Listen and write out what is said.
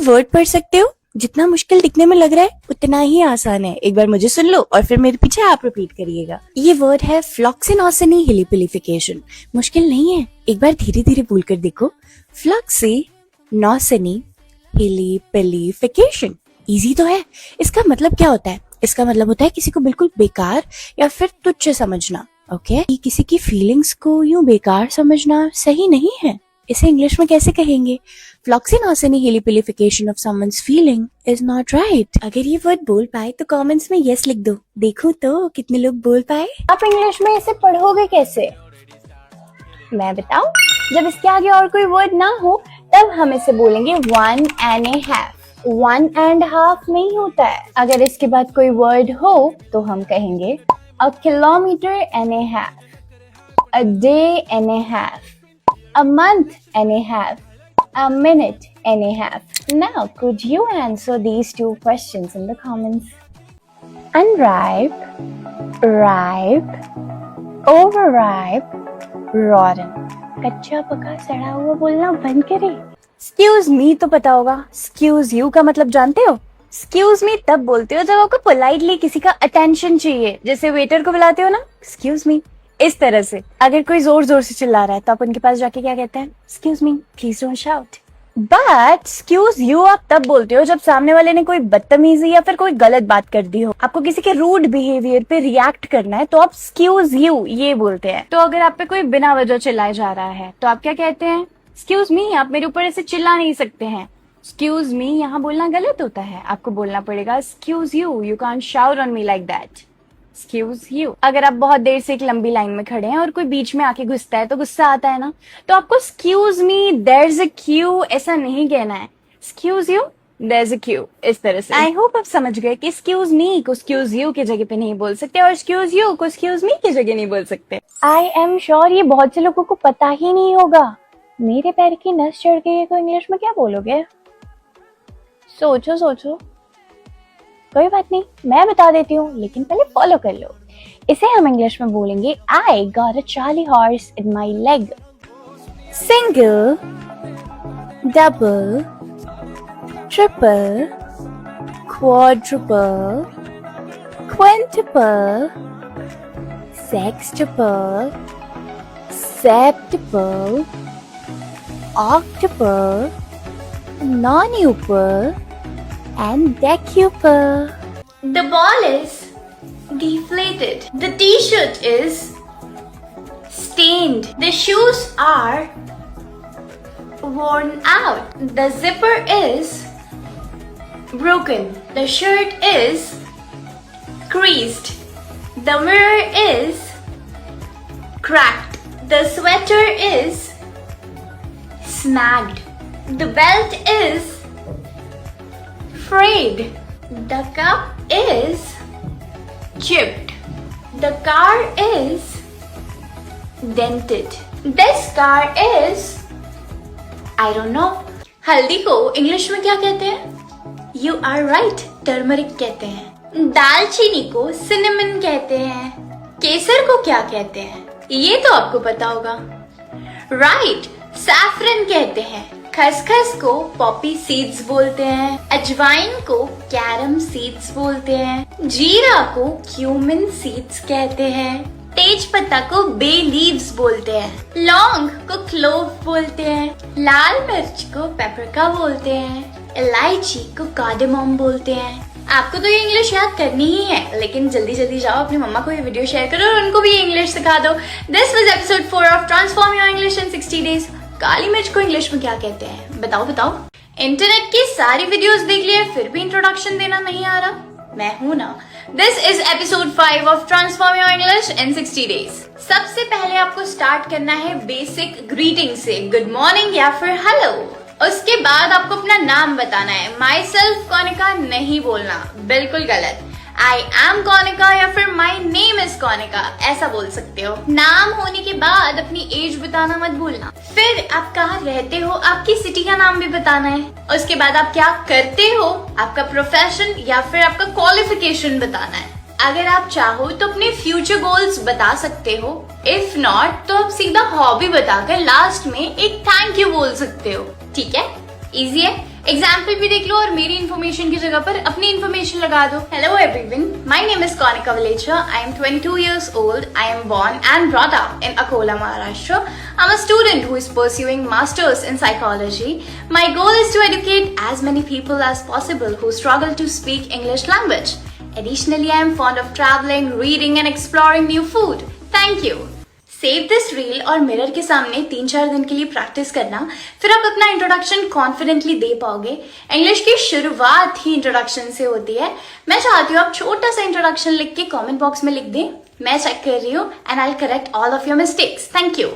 Word पढ़ सकते हो? जितना मुश्किल दिखने में लग रहा है उतना ही आसान है। एक बार मुझे सुन लो और फिर मेरे पीछे आप रिपीट करिएगा। ये वर्ड है फ्लॉक्सिनोसिनी हिलिपिलिफिकेशन। मुश्किल नहीं है, एक बार धीरे धीरे बोल कर देखो। फ्लॉक्सिनोसिनी हिलिपिलिफिकेशन। इजी तो है। इसका मतलब क्या होता है? इसका मतलब होता है किसी को बिल्कुल बेकार या फिर तुच्छ समझना। ओके, किसी की फीलिंग्स को यूं बेकार समझना सही नहीं है। इसे इंग्लिश में कैसे कहेंगे? Floccinaucinihilipilification of someone's feeling is not right. अगर ये वर्ड बोल पाए तो कमेंट्स में यस लिख दो। देखो तो कितने लोग बोल पाए। आप इंग्लिश में इसे पढ़ोगे कैसे? मैं बताऊं? जब इसके आगे और कोई वर्ड ना हो तब हम इसे बोलेंगे 1.5। 1.5 नहीं होता है। अगर इसके बाद कोई वर्ड हो तो हम कहेंगे a kilometer and a half, a day and a half, a month and a half, a minute and a half. Now, could you answer these two questions in the comments? Unripe, ripe, overripe, rotten. कच्चा पका सड़ा हुआ बोलना बंद करे। Excuse me तो पता होगा। Excuse you का मतलब जानते हो? Excuse me तब बोलते हो जब आपको पोलाइटली किसी का अटेंशन चाहिए, जैसे वेटर को बुलाते हो ना, Excuse me, इस तरह से। अगर कोई जोर जोर से चिल्ला रहा है तो आप उनके पास जाके क्या कहते हैं? Excuse me, please don't shout. But excuse you आप तब बोलते हो जब सामने वाले ने कोई बदतमीजी या फिर कोई गलत बात कर दी हो। आपको किसी के रूड बिहेवियर पे रिएक्ट करना है तो आप excuse you ये बोलते हैं। तो अगर आप पे कोई बिना वजह चिल्लाए जा रहा है तो आप क्या कहते हैं? Excuse me, आप मेरे ऊपर ऐसे चिल्ला नहीं सकते हैं। Excuse me यहाँ बोलना गलत होता है। आपको बोलना पड़ेगा Excuse you, you can't shout on me like that. Excuse you. अगर आप बहुत देर से एक लंबी लाइन में खड़े हैं और कोई बीच में आके घुसता है तो गुस्सा आता है ना, तो आपको Excuse me, there's a queue ऐसा नहीं कहना है। Excuse you, there's a queue इस तरह से। I hope आप समझ गए कि Excuse me को Excuse you की जगह पे नहीं बोल सकते और Excuse you को Excuse me की जगह नहीं बोल सकते। I am sure ये बहुत से लोगों को पता ही नहीं होगा। मेरे पैर की नस चढ़ गई है तो इंग्लिश में क्या बोलोगे? सोचो सोचो। कोई बात नहीं, मैं बता देती हूँ, लेकिन पहले फॉलो कर लो। इसे हम इंग्लिश में बोलेंगे I got a Charlie horse in my leg. Single, double, triple, quadruple, quintuple, sextuple, septuple, octuple, nonuple, and decuple. The ball is deflated. The t-shirt is stained. The shoes are worn out. The zipper is broken. The shirt is creased. The mirror is cracked. The sweater is snagged. The belt is frayed. The cup is chipped. The car is dented. This car is I don't know. हल्दी को English में क्या कहते हैं? You are right, turmeric कहते हैं। दालचीनी को सिनेमन कहते हैं। केसर को क्या कहते हैं? ये तो आपको पता होगा। राइट, सैफरन कहते हैं। खसखस को पॉपी सीड्स बोलते हैं। अजवाइन को कैरम सीड्स बोलते हैं। जीरा को क्यूमिन सीड्स कहते हैं। तेज पत्ता को बे लीव्स बोलते हैं। लौंग को क्लोव बोलते हैं। लाल मिर्च को पेपरिका बोलते हैं। इलायची को कार्डेमम बोलते हैं। आपको तो ये इंग्लिश याद करनी ही है, लेकिन जल्दी जल्दी जाओ अपनी मम्मा को ये वीडियो शेयर करो और उनको भी इंग्लिश सिखा दो। This was episode 4 of transform your English in 60 days. काली मिर्च को इंग्लिश में क्या कहते हैं? बताओ बताओ। इंटरनेट की सारी वीडियोस देख लिए फिर भी इंट्रोडक्शन देना नहीं आ रहा? मैं हूं ना। This is episode 5 of transform your English in 60 days. सबसे पहले आपको स्टार्ट करना है बेसिक ग्रीटिंग से, गुड मॉर्निंग या फिर हेलो। उसके बाद आपको अपना नाम बताना है। माई सेल्फ कौनिका नहीं बोलना, बिल्कुल गलत। आई एम कौनिका या फिर माई नेम इज कौनिका ऐसा बोल सकते हो। नाम होने के बाद अपनी एज बताना मत भूलना। फिर आप कहाँ रहते हो, आपकी सिटी का नाम भी बताना है। उसके बाद आप क्या करते हो, आपका प्रोफेशन या फिर आपका क्वालिफिकेशन बताना है। अगर आप चाहो तो अपने फ्यूचर गोल्स बता सकते हो। इफ नॉट तो आप सीधा हॉबी बताकर लास्ट में एक थैंक यू बोल सकते हो। ठीक है, इजी है। एग्जाम्पल भी देख लो और मेरी इन्फॉर्मेशन की जगह पर अपनी इन्फॉर्मेशन लगा दो. Hello everyone, my name is Konika Valecha. I am 22 years old. I am born and brought up in Akola, Maharashtra. I'm a student who is pursuing masters in psychology. My goal is to educate as many people as possible who struggle to speak English language. Additionally, I am fond of traveling, reading and exploring new food. Thank you. Save this reel और mirror के सामने 3-4 दिन के लिए practice करना, फिर आप अपना इंट्रोडक्शन कॉन्फिडेंटली दे पाओगे. इंग्लिश की शुरुआत ही इंट्रोडक्शन से होती है. मैं चाहती हूँ आप छोटा सा इंट्रोडक्शन लिख के कमेंट बॉक्स में लिख दें. मैं चेक कर रही हूँ and I will correct all of your mistakes. Thank you.